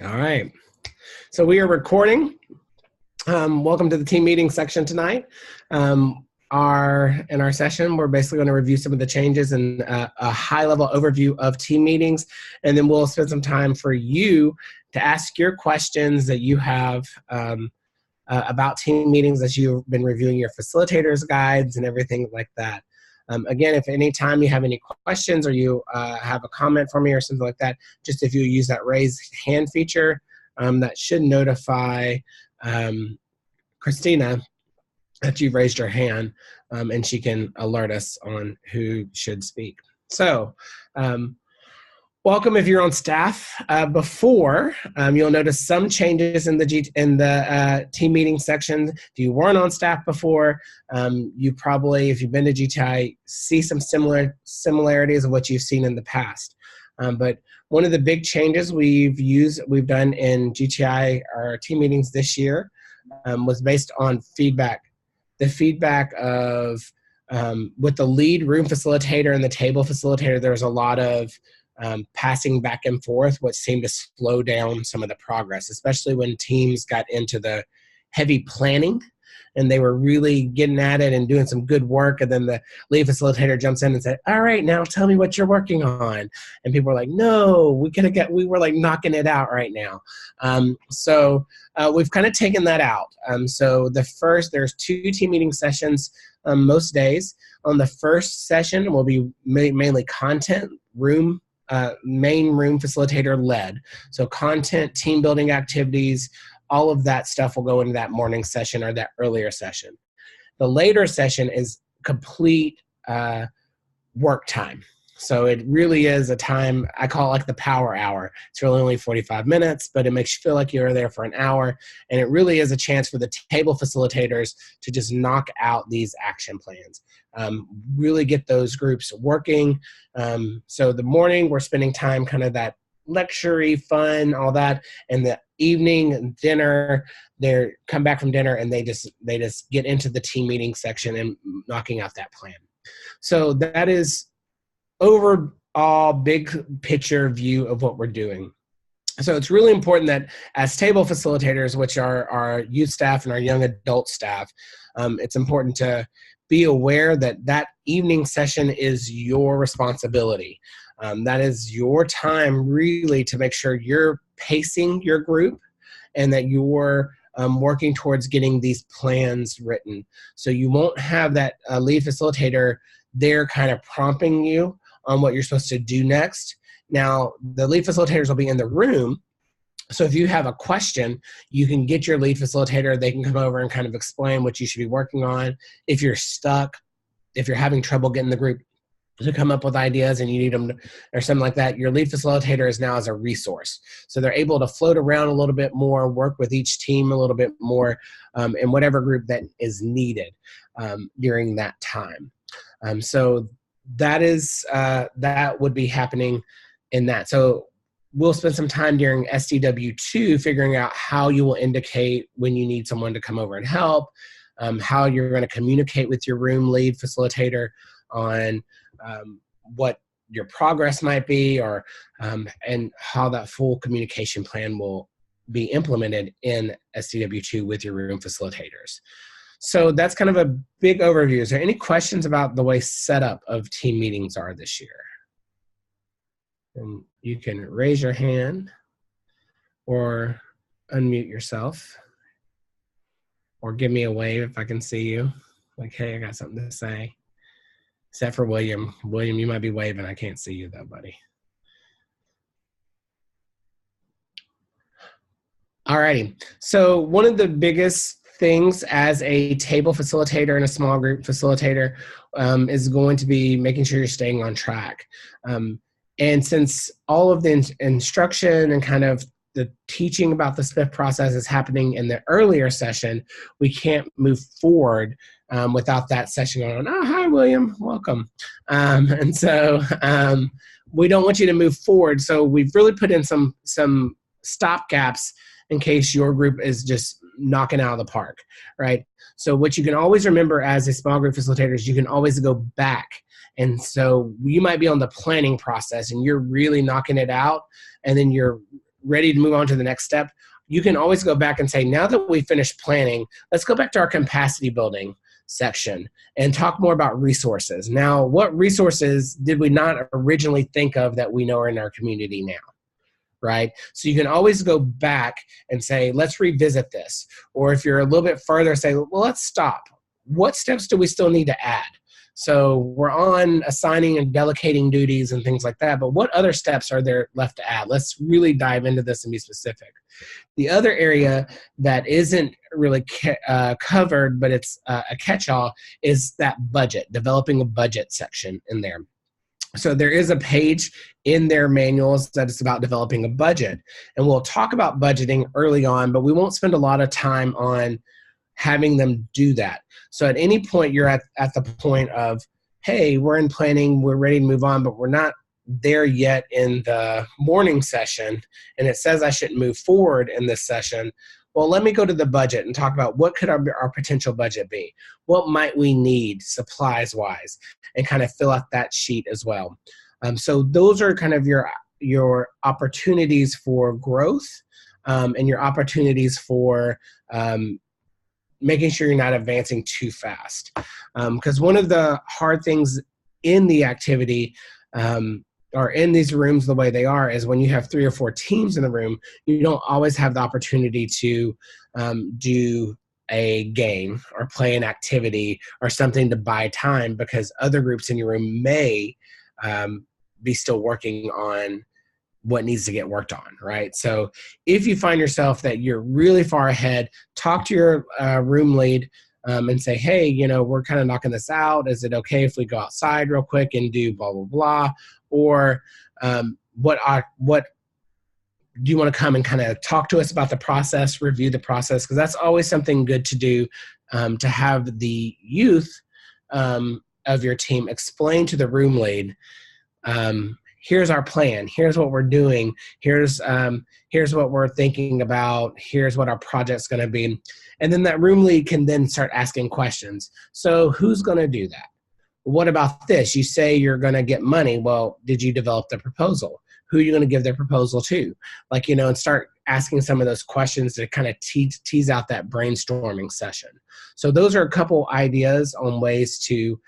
All right. So we are recording. Welcome to the team meeting section tonight. In our session, we're basically going to review some of the changes and a high-level overview of team meetings, and then we'll spend some time for you to ask your questions that you have about team meetings as you've been reviewing your facilitators guides and everything like that. Again, if any time you have any questions or you have a comment for me or something like that, just if you use that raise hand feature, that should notify Christina that you've raised your hand, and she can alert us on who should speak. So, welcome if you're on staff. Before, you'll notice some changes in the team meeting section. If you weren't on staff before, you probably, if you've been to GTI, see some similarities of what you've seen in the past. But one of the big changes we've done in GTI, our team meetings this year, was based on feedback. The feedback of, with the lead room facilitator and the table facilitator, there was a lot of passing back and forth, which seemed to slow down some of the progress, especially when teams got into the heavy planning and they were really getting at it and doing some good work. And then the lead facilitator jumps in and said, all right, now tell me what you're working on. And people were like, no, we were like knocking it out right now. So we've kind of taken that out. So there's 2 team meeting sessions most days. On the first session will be mainly content main room facilitator led. So content, team building activities, all of that stuff will go into that morning session or that earlier session. The later session is complete work time. So it really is a time, I call it like the power hour. It's really only 45 minutes, but it makes you feel like you're there for an hour. And it really is a chance for the table facilitators to just knock out these action plans. Really get those groups working. So the morning, we're spending time kind of that lecture-y, fun, all that. And the evening, dinner, they come back from dinner and they just get into the team meeting section and knocking out that plan. So that is overall big picture view of what we're doing. So it's really important that as table facilitators, which are our youth staff and our young adult staff, it's important to be aware that that evening session is your responsibility. That is your time really to make sure you're pacing your group and that you're working towards getting these plans written. So you won't have that lead facilitator there kind of prompting you on what you're supposed to do next. Now, the lead facilitators will be in the room. So if you have a question, you can get your lead facilitator. They can come over and kind of explain what you should be working on. If you're stuck, if you're having trouble getting the group to come up with ideas and you need them or something like that, your lead facilitator is now as a resource. So they're able to float around a little bit more, work with each team a little bit more in whatever group that is needed during that time. So that would be happening in that. So we'll spend some time during SDW2 figuring out how you will indicate when you need someone to come over and help, how you're going to communicate with your room lead facilitator on what your progress might be, or and how that full communication plan will be implemented in SDW2 with your room facilitators. So that's kind of a big overview. Is there any questions about the way setup of team meetings are this year? And you can raise your hand or unmute yourself or give me a wave if I can see you. Like, hey, I got something to say. Except for William. William, you might be waving. I can't see you though, buddy. All righty. So one of the biggest things as a table facilitator and a small group facilitator is going to be making sure you're staying on track. And since all of the instruction and kind of the teaching about the SPIF process is happening in the earlier session, we can't move forward without that session going on. Oh, hi, William. Welcome. And so we don't want you to move forward. So we've really put in some stop gaps in case your group is just knocking out of the park, right? So what you can always remember as a small group facilitator is you can always go back. And so you might be on the planning process and you're really knocking it out, and then you're ready to move on to the next step, you can always go back and say, now that we finished planning, let's go back to our capacity building section and talk more about resources. Now, what resources did we not originally think of that we know are in our community now? Right? So you can always go back and say, let's revisit this. Or if you're a little bit further, say, well, let's stop. What steps do we still need to add? So we're on assigning and delegating duties and things like that, but what other steps are there left to add? Let's really dive into this and be specific. The other area that isn't really covered, but it's a catch-all, is that budget, developing a budget section in there. So there is a page in their manuals that is about developing a budget. And we'll talk about budgeting early on, but we won't spend a lot of time on having them do that. So at any point you're at the point of, hey, we're in planning, we're ready to move on, but we're not there yet in the morning session, and it says I shouldn't move forward in this session. Well, let me go to the budget and talk about what could our potential budget be? What might we need supplies-wise? And kind of fill out that sheet as well. So those are kind of your opportunities for growth and your opportunities for making sure you're not advancing too fast. Because one of the hard things in the activity or in these rooms the way they are is when you have 3 or 4 teams in the room, you don't always have the opportunity to do a game or play an activity or something to buy time, because other groups in your room may be still working on what needs to get worked on, right? So if you find yourself that you're really far ahead, talk to your room lead and say, hey, you know, we're kind of knocking this out. Is it okay if we go outside real quick and do blah, blah, blah? Or what do you want to come and kind of talk to us about the process, review the process? Because that's always something good to do, to have the youth of your team explain to the room lead, here's our plan, here's what we're doing, here's what we're thinking about, here's what our project's going to be. And then that room lead can then start asking questions. So who's going to do that? What about this? You say you're going to get money. Well, did you develop the proposal? Who are you going to give their proposal to? Like, you know, and start asking some of those questions to kind of tease out that brainstorming session. So those are a couple ideas on ways to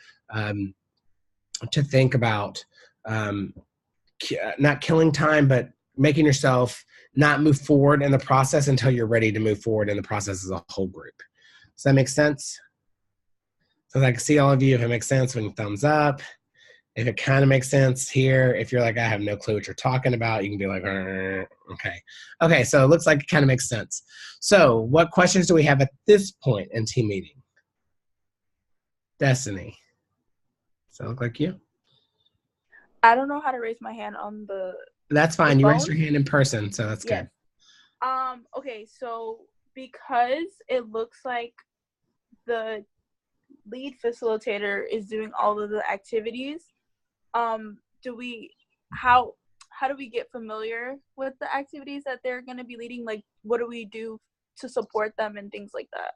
think about not killing time, but making yourself not move forward in the process until you're ready to move forward in the process as a whole group. Does that make sense? So I can see all of you. If it makes sense, when you thumbs up. If it kind of makes sense here, if you're like, I have no clue what you're talking about, you can be like, okay. Okay, so it looks like it kind of makes sense. So what questions do we have at this point in team meeting? Destiny. Does that look like you? I don't know how to raise my hand on the That's fine. You raised your hand in person, so that's good. Okay, so because it looks like the lead facilitator is doing all of the activities, how do we get familiar with the activities that they're going to be leading? Like, what do we do to support them and things like that?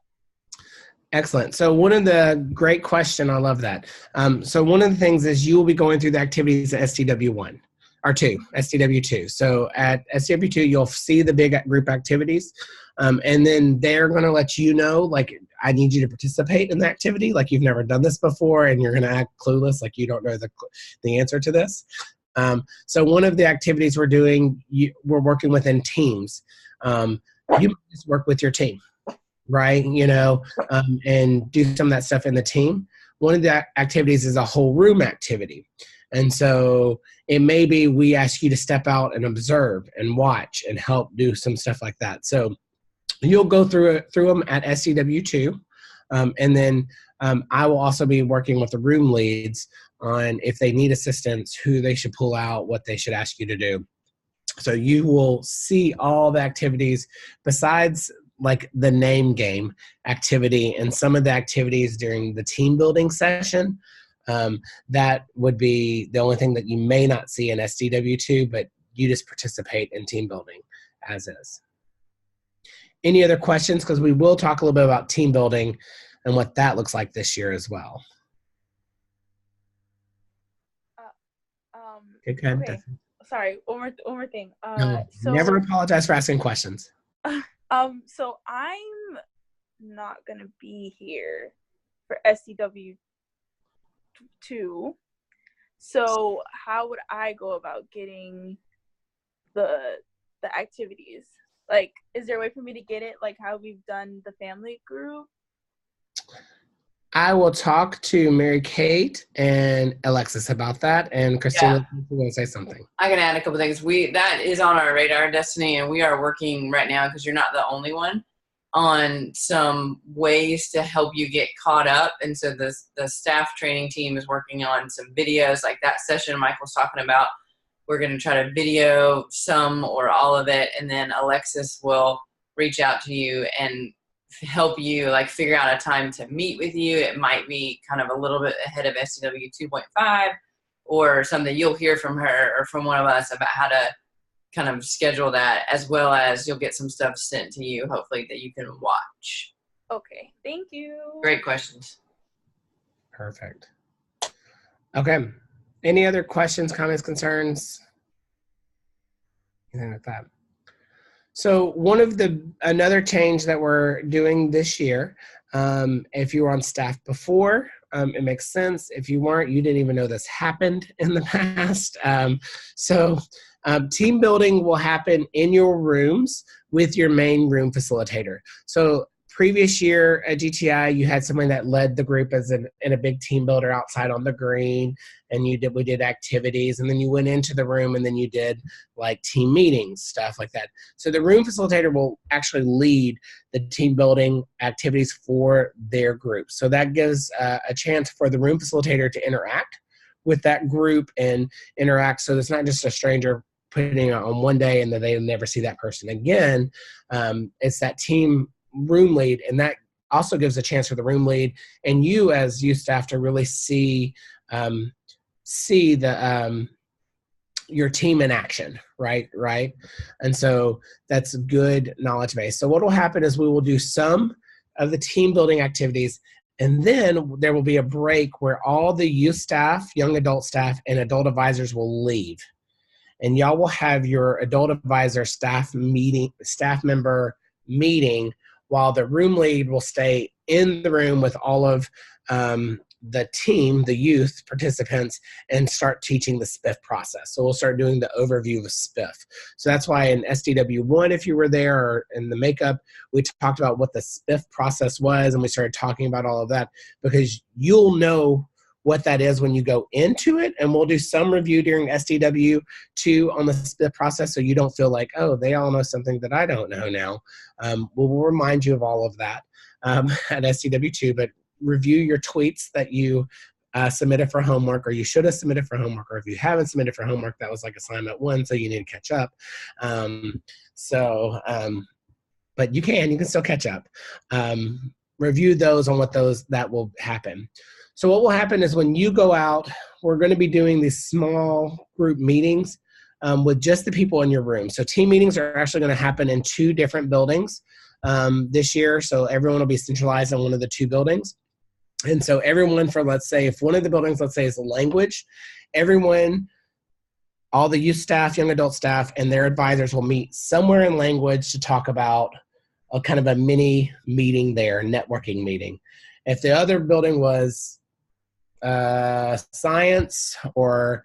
Excellent. So one of the great question, I love that. So one of the things is you will be going through the activities at STW1 or 2, STW2. So at STW2, you'll see the big group activities. And then they're going to let you know, like, I need you to participate in the activity, like you've never done this before, and you're going to act clueless, like you don't know the answer to this. So one of the activities we're doing, we're working within teams. You just work with your team, right? You know, and do some of that stuff in the team. One of the activities is a whole room activity. And so it may be we ask you to step out and observe and watch and help do some stuff like that. So you'll go through them at SCW2. And then I will also be working with the room leads on if they need assistance, who they should pull out, what they should ask you to do. So you will see all the activities besides like the name game activity and some of the activities during the team building session. That would be the only thing that you may not see in SDW2, but you just participate in team building as is. Any other questions? Because we will talk a little bit about team building and what that looks like this year as well. Okay. sorry, one more thing. No, never apologize for asking questions. So I'm not gonna be here for SCW 2. So how would I go about getting the activities? Like, is there a way for me to get it like how we've done the family group? I will talk to Mary Kate and Alexis about that. And Christina, you want to say something? I can add a couple things. That is on our radar, Destiny, and we are working right now, because you're not the only one, on some ways to help you get caught up. And so the staff training team is working on some videos, like that session Michael's talking about. We're going to try to video some or all of it, and then Alexis will reach out to you and help you like figure out a time to meet with you. It might be kind of a little bit ahead of SCW 2.5, or something you'll hear from her or from one of us about how to kind of schedule that, as well as you'll get some stuff sent to you, hopefully, that you can watch. Okay, thank you. Great questions. Perfect. Okay. Any other questions, comments, concerns? Anything like that? So another change that we're doing this year, if you were on staff before, it makes sense. If you weren't, you didn't even know this happened in the past. Team building will happen in your rooms with your main room facilitator. So previous year at GTI, you had someone that led the group in a big team builder outside on the green, and we did activities, and then you went into the room, and then you did like team meetings, stuff like that. So the room facilitator will actually lead the team building activities for their group. So that gives a chance for the room facilitator to interact with that group and interact. So it's not just a stranger putting it on one day and then they never see that person again. It's that team room lead, and that also gives a chance for the room lead and you as youth staff to really see your team in action, right? And so that's good knowledge base. So what will happen is we will do some of the team building activities, and then there will be a break where all the youth staff, young adult staff, and adult advisors will leave. And y'all will have your adult advisor staff member meeting, while the room lead will stay in the room with all of the team, the youth participants, and start teaching the SPIF process. So we'll start doing the overview of SPIF. So that's why in SDW1, if you were there, or in the makeup, we talked about what the SPIF process was, and we started talking about all of that, because you'll know what that is when you go into it, and we'll do some review during SDW2 on the SPIF process, so you don't feel like, oh, they all know something that I don't know now. We'll remind you of all of that at SDW2, but review your tweets that you submitted for homework, or you should have submitted for homework, or if you haven't submitted for homework, that was like assignment 1, so you need to catch up. But you can still catch up. Review those on that will happen. So what will happen is when you go out, we're going to be doing these small group meetings with just the people in your room. So team meetings are actually going to happen in 2 different buildings this year. So everyone will be centralized in one of the 2 buildings. And so everyone for, let's say, if one of the buildings, let's say, is language, all the youth staff, young adult staff, and their advisors will meet somewhere in language to talk about a kind of a mini meeting there, networking meeting. If the other building was science or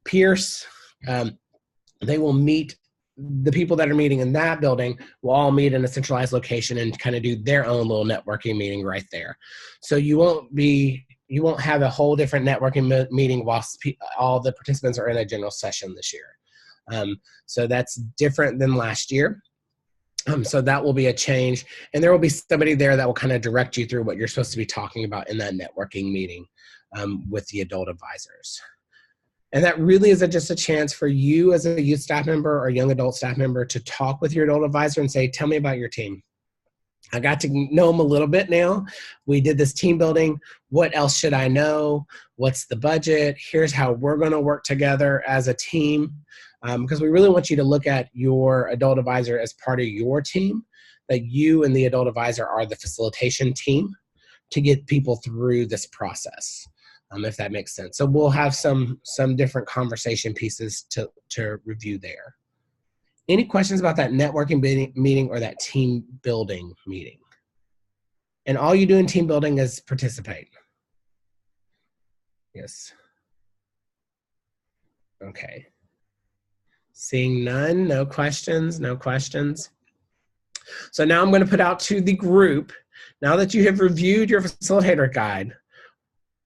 Pierce, they will meet. The people that are meeting in that building will all meet in a centralized location and kind of do their own little networking meeting right there. So you won't have a whole different networking meeting whilst all the participants are in a general session this year. So that's different than last year. So that will be a change, and there will be somebody there that will kind of direct you through what you're supposed to be talking about in that networking meeting with the adult advisors. And that really is just a chance for you as a youth staff member or young adult staff member to talk with your adult advisor and say, tell me about your team. I got to know them a little bit now. We did this team building. What else should I know? What's the budget? Here's how we're going to work together as a team. Because we really want you to look at your adult advisor as part of your team, that you and the adult advisor are the facilitation team to get people through this process. if that makes sense. So we'll have some different conversation pieces to review there. Any questions about that networking meeting or that team building meeting? And all you do in team building is participate. Yes. Okay. Seeing none, no questions, no questions. So now I'm going to put out to the group, now that you have reviewed your facilitator guide,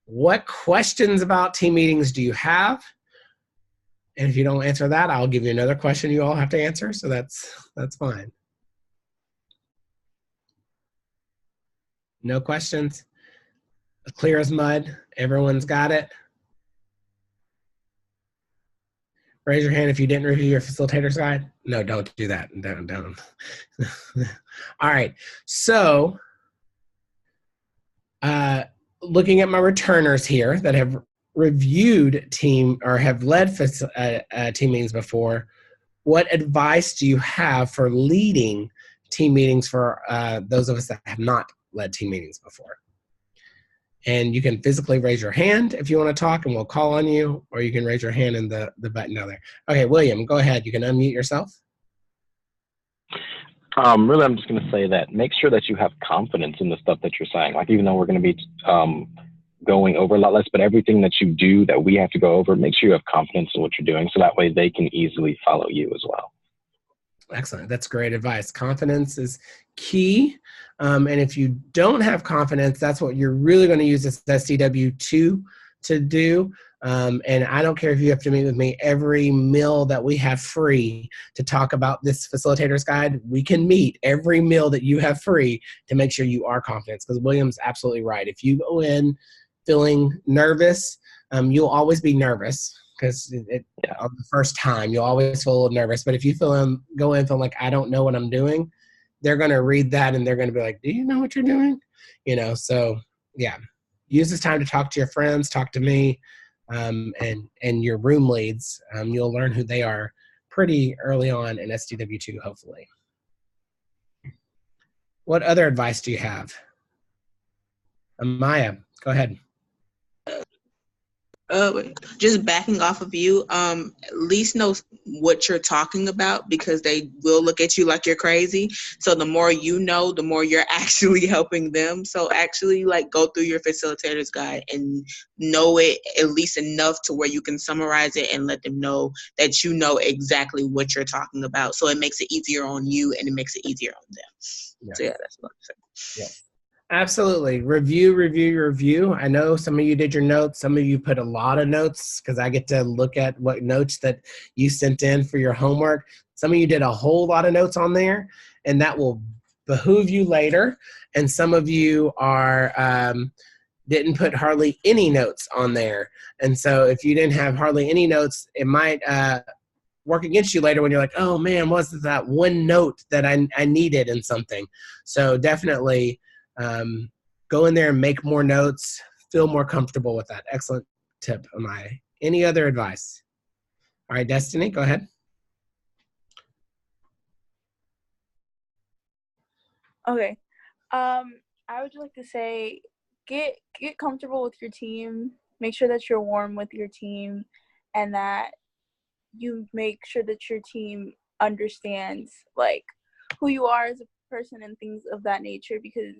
what questions about team meetings do you have? And if you don't answer that, I'll give you another question you all have to answer. So that's fine. No questions? Clear as mud? Everyone's got it? Raise your hand if you didn't review your facilitator's guide. No, don't do that. Don't. All right. So, looking at my returners here that have reviewed team or have led team meetings before, what advice do you have for leading team meetings for those of us that have not led team meetings before? And you can physically raise your hand if you want to talk and we'll call on you, or you can raise your hand in the button down there. Okay, William, go ahead. You can unmute yourself. Really, I'm just going to say that make sure that you have confidence in the stuff that you're saying. Like, even though we're going to be going over a lot less, but everything that you do that we have to go over, make sure you have confidence in what you're doing so that way they can easily follow you as well. Excellent. That's great advice. Confidence is key. And if you don't have confidence, that's what you're really going to use this SDW2 to do. And I don't care if you have to meet with me every meal that we have free to talk about this facilitator's guide. We can meet every meal that you have free to make sure you are confident, because William's absolutely right. If you go in feeling nervous, you'll always be nervous. Because on the first time, you'll always feel a little nervous. But if you go in feeling like, I don't know what I'm doing, they're going to read that and they're going to be like, do you know what you're doing? So yeah, use this time to talk to your friends, talk to me, and your room leads. You'll learn who they are pretty early on in SDW2, hopefully. What other advice do you have? Maya, go ahead. Just backing off of you, at least know what you're talking about, because they will look at you like you're crazy. So the more you know, the more you're actually helping them. So actually, like, go through your facilitator's guide and know it at least enough to where you can summarize it and let them know that you know exactly what you're talking about. So it makes it easier on you and it makes it easier on them. Yeah. So yeah, that's what I'm saying. Yeah. Absolutely. Review. I know some of you did your notes. Some of you put a lot of notes because I get to look at what notes that you sent in for your homework. Some of you did a whole lot of notes on there, and that will behoove you later. And some of you didn't put hardly any notes on there. And so if you didn't have hardly any notes, it might work against you later when you're like, oh man, what's that one note that I needed in something? So definitely go in there and make more notes, feel more comfortable with that. Excellent tip, Amaya. Any other advice? All right, Destiny, go ahead. Okay. I would like to say, get comfortable with your team. Make sure that you're warm with your team, and that you make sure that your team understands like who you are as a person and things of that nature, because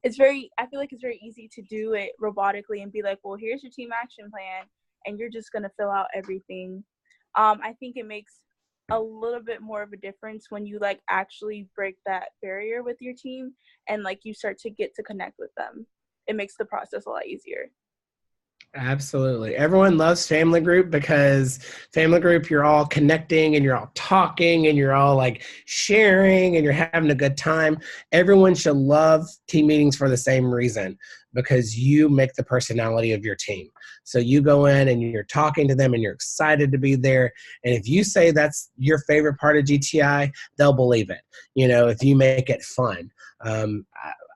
I feel like it's very easy to do it robotically and be like, well, here's your team action plan, and you're just going to fill out everything. I think it makes a little bit more of a difference when you like actually break that barrier with your team and like you start to get to connect with them. It makes the process a lot easier. Absolutely. Everyone loves family group because family group, you're all connecting and you're all talking and you're all like sharing and you're having a good time. Everyone should love team meetings for the same reason, because you make the personality of your team. So you go in and you're talking to them and you're excited to be there. And if you say that's your favorite part of GTI, they'll believe it. If you make it fun.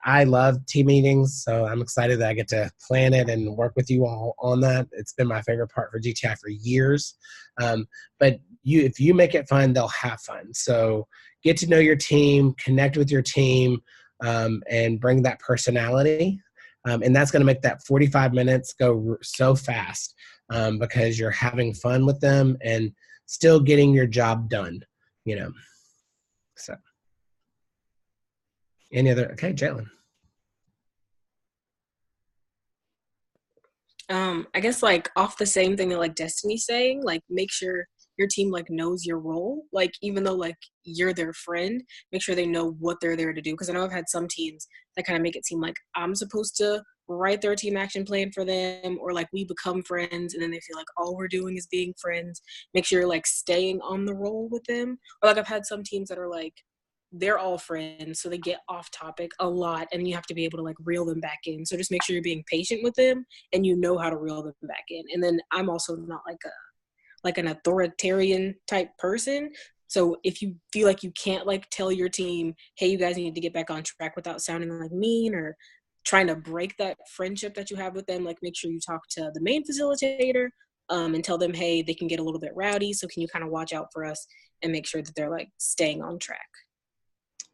I love team meetings, so I'm excited that I get to plan it and work with you all on that. It's been my favorite part for GTI for years. But if you make it fun, they'll have fun. So get to know your team, connect with your team, and bring that personality. And that's going to make that 45 minutes go so fast because you're having fun with them and still getting your job done, you know. So any other, okay, Jalen. I guess like off the same thing that like Destiny's saying, like make sure your team like knows your role. Like even though like you're their friend, make sure they know what they're there to do. Because I know I've had some teams that kind of make it seem like I'm supposed to write their team action plan for them, or like we become friends and then they feel like all we're doing is being friends. Make sure you're like staying on the role with them. Or like I've had some teams that are like they're all friends, so they get off topic a lot, and you have to be able to like reel them back in. So just make sure you're being patient with them and you know how to reel them back in. And then I'm also not like an authoritarian type person. So if you feel like you can't like tell your team, hey, you guys need to get back on track without sounding like mean or trying to break that friendship that you have with them, like make sure you talk to the main facilitator and tell them, hey, they can get a little bit rowdy. So can you kind of watch out for us and make sure that they're like staying on track?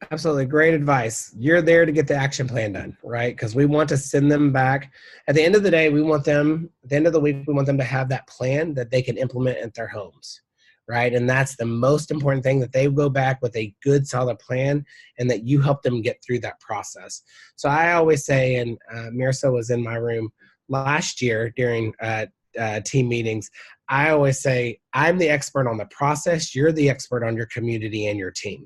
Absolutely. Great advice. You're there to get the action plan done, right? Because we want to send them back. At the end of the day, we want them, at the end of the week, we want them to have that plan that they can implement at their homes, right? And that's the most important thing, that they go back with a good, solid plan and that you help them get through that process. So I always say, and Mirsa was in my room last year during team meetings, I always say, I'm the expert on the process. You're the expert on your community and your team.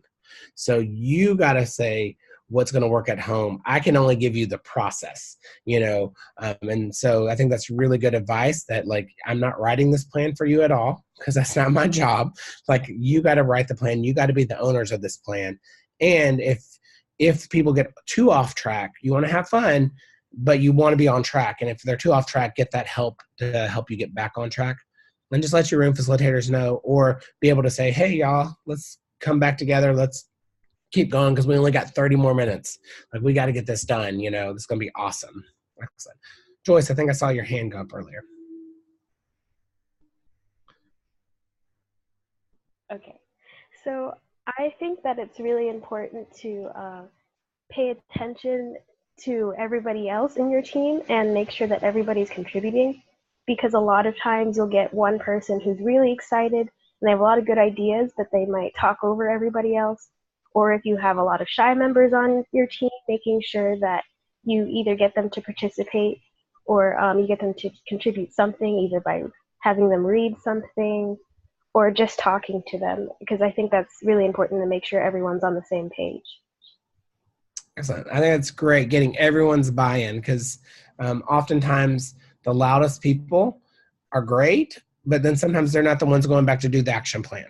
So you got to say what's going to work at home. I can only give you the process, you know. And so I think that's really good advice, that like, I'm not writing this plan for you at all because that's not my job. Like, you got to write the plan. You got to be the owners of this plan. And if people get too off track, you want to have fun, but you want to be on track. And if they're too off track, get that help to help you get back on track. And just let your room facilitators know, or be able to say, hey, y'all, let's come back together. Let's keep going because we only got 30 more minutes. Like, we got to get this done. You know, this is going to be awesome. Excellent. Joyce, I think I saw your hand go up earlier. Okay. So I think that it's really important to pay attention to everybody else in your team and make sure that everybody's contributing, because a lot of times you'll get one person who's really excited and they have a lot of good ideas, but they might talk over everybody else. Or if you have a lot of shy members on your team, making sure that you either get them to participate or you get them to contribute something, either by having them read something or just talking to them, because I think that's really important to make sure everyone's on the same page. Excellent. I think it's great getting everyone's buy-in, because oftentimes the loudest people are great, but then sometimes they're not the ones going back to do the action plan.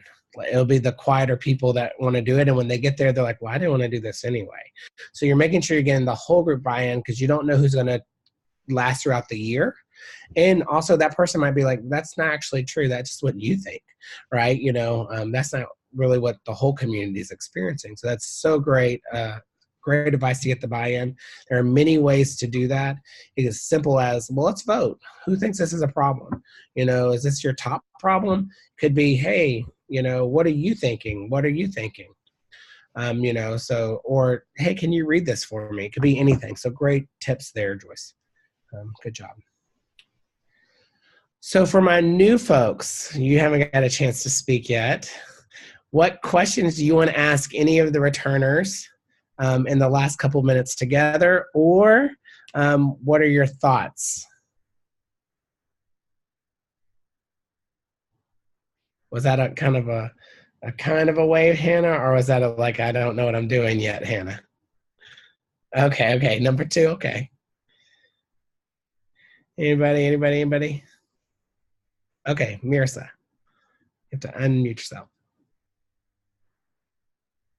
It'll be the quieter people that want to do it, and when they get there, they're like, well, I didn't want to do this anyway. So you're making sure you're getting the whole group buy-in, because you don't know who's going to last throughout the year. And also that person might be like, that's not actually true. That's just what you think, right? You know, that's not really what the whole community is experiencing. So that's so great. Great advice to get the buy-in. There are many ways to do that. It is simple as, well, let's vote. Who thinks this is a problem? You know, is this your top problem? Could be, hey, you know, what are you thinking? What are you thinking? You know, so, or, hey, can you read this for me? It could be anything. So great tips there, Joyce. Good job. So for my new folks, you haven't got a chance to speak yet. What questions do you want to ask any of the returners in the last couple minutes together, or what are your thoughts? Was that a kind of a wave, Hannah, or was that a like, I don't know what I'm doing yet, Hannah? Okay, number two, okay. Anybody? Okay, Mirsa, you have to unmute yourself.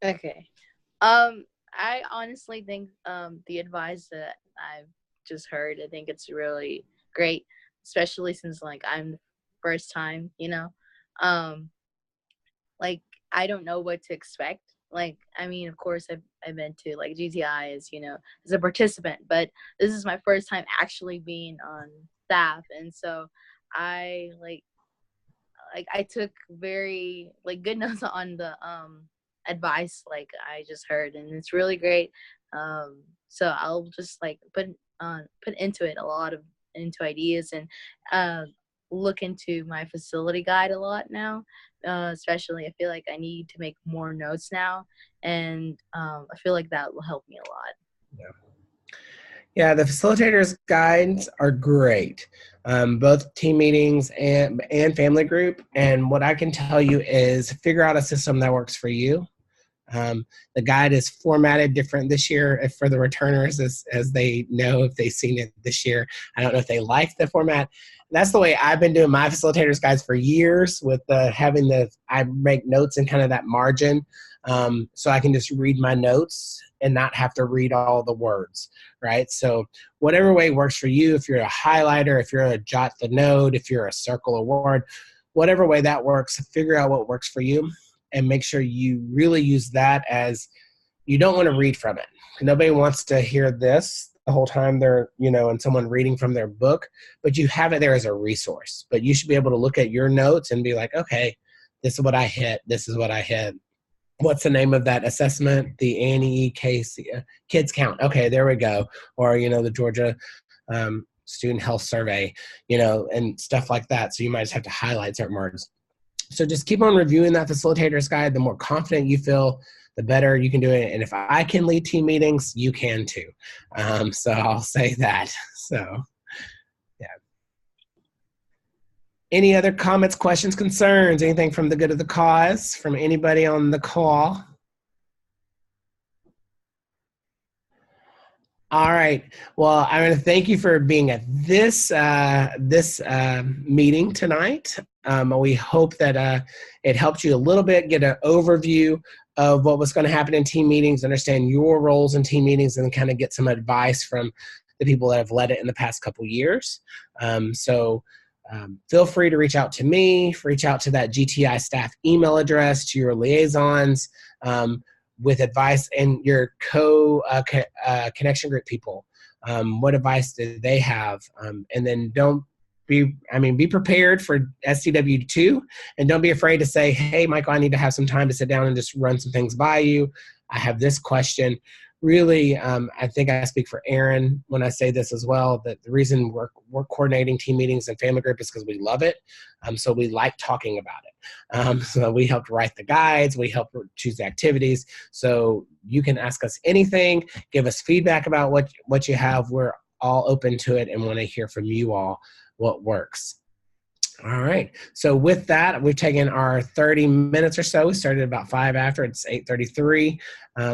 Okay. I honestly think the advice that I've just heard, I think it's really great, especially since like I'm the first time, you know. Like I don't know what to expect. Like, I mean, of course I've been to like GTI as, you know, as a participant, but this is my first time actually being on staff, and so I like I took very like good notes on the advice like I just heard, and it's really great. So I'll just like put into it a lot of into ideas, and look into my facility guide a lot now. Especially, I feel like I need to make more notes now, and I feel like that will help me a lot. Yeah, the facilitators guides are great, both team meetings and family group. And what I can tell you is figure out a system that works for you. The guide is formatted different this year for the returners, as they know if they've seen it this year. I don't know if they like the format. That's the way I've been doing my facilitators guides for years, with I make notes in kind of that margin, so I can just read my notes and not have to read all the words, right? So whatever way works for you, if you're a highlighter, if you're a jot the note, if you're a circle a word, whatever way that works, figure out what works for you and make sure you really use that. As you don't want to read from it. Nobody wants to hear this the whole time they're, and someone reading from their book, but you have it there as a resource. But you should be able to look at your notes and be like, okay, this is what I hit. This is what I hit. What's the name of that assessment? The Annie Case Kids Count. Okay, there we go. Or, the Georgia Student Health Survey, and stuff like that. So you might just have to highlight certain words. So just keep on reviewing that facilitator's guide. The more confident you feel, the better you can do it. And if I can lead team meetings, you can too. So I'll say that. So, yeah. Any other comments, questions, concerns, anything from the good of the cause from anybody on the call? All right. Well, I want to thank you for being at this meeting tonight. We hope that it helped you a little bit get an overview of what was going to happen in team meetings, understand your roles in team meetings, and kind of get some advice from the people that have led it in the past couple years. Feel free to reach out to me, reach out to that GTI staff email address, to your liaisons, with advice, and your connection group people. What advice do they have? And then be prepared for SCW2, and don't be afraid to say, hey, Michael, I need to have some time to sit down and just run some things by you. I have this question. Really, I think I speak for Aaron when I say this as well, that the reason we're coordinating team meetings and family group is because we love it. So we like talking about it. So we helped write the guides. We help choose the activities. So you can ask us anything, give us feedback about what you have. We're all open to it and want to hear from you all what works. All right. So with that, we've taken our 30 minutes or so. We started about 5 after. It's 8:33.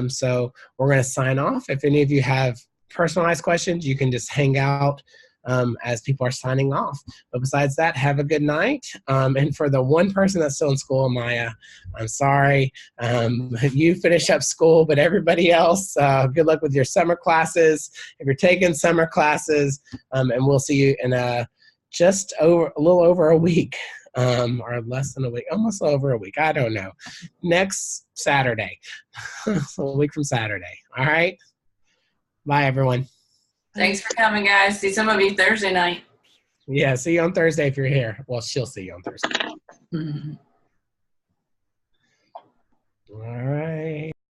So we're going to sign off. If any of you have personalized questions, you can just hang out as people are signing off. But besides that, have a good night. And for the one person that's still in school, Maya, I'm sorry. You finish up school, but everybody else, good luck with your summer classes. If you're taking summer classes, and we'll see you in a little over a week, or less than a week, almost over a week. I don't know. Next Saturday. So a week from Saturday. All right. Bye, everyone. Thanks for coming, guys. See some of you Thursday night. Yeah, see you on Thursday if you're here. Well, she'll see you on Thursday. Mm-hmm. All right.